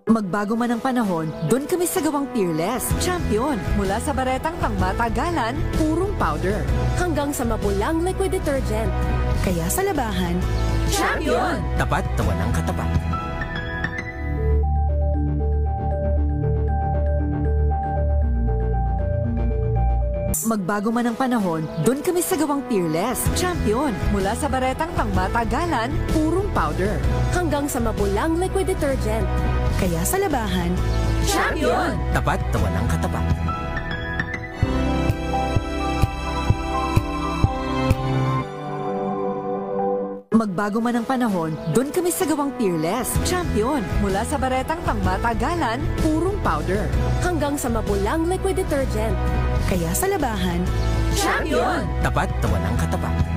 Magbago man ang panahon, doon kami sa gawang Peerless. Champion, mula sa baretang pangmatagalan, purong powder. Hanggang sa mapulang liquid detergent. Kaya sa labahan, Champion! Tapat na walang katapat. Magbago man ang panahon, doon kami sa gawang Peerless. Champion, mula sa baretang pangmatagalan, purong powder. Hanggang sa mapulang liquid detergent. kaya sa labahan, Champion! Tapat na walang katapat. Magbago man ang panahon, doon kami sa gawang Peerless. Champion, mula sa baretang pangmatagalan, purong powder. Hanggang sa mapulang liquid detergent. kaya sa labahan, Champion! Tapat na walang katapat.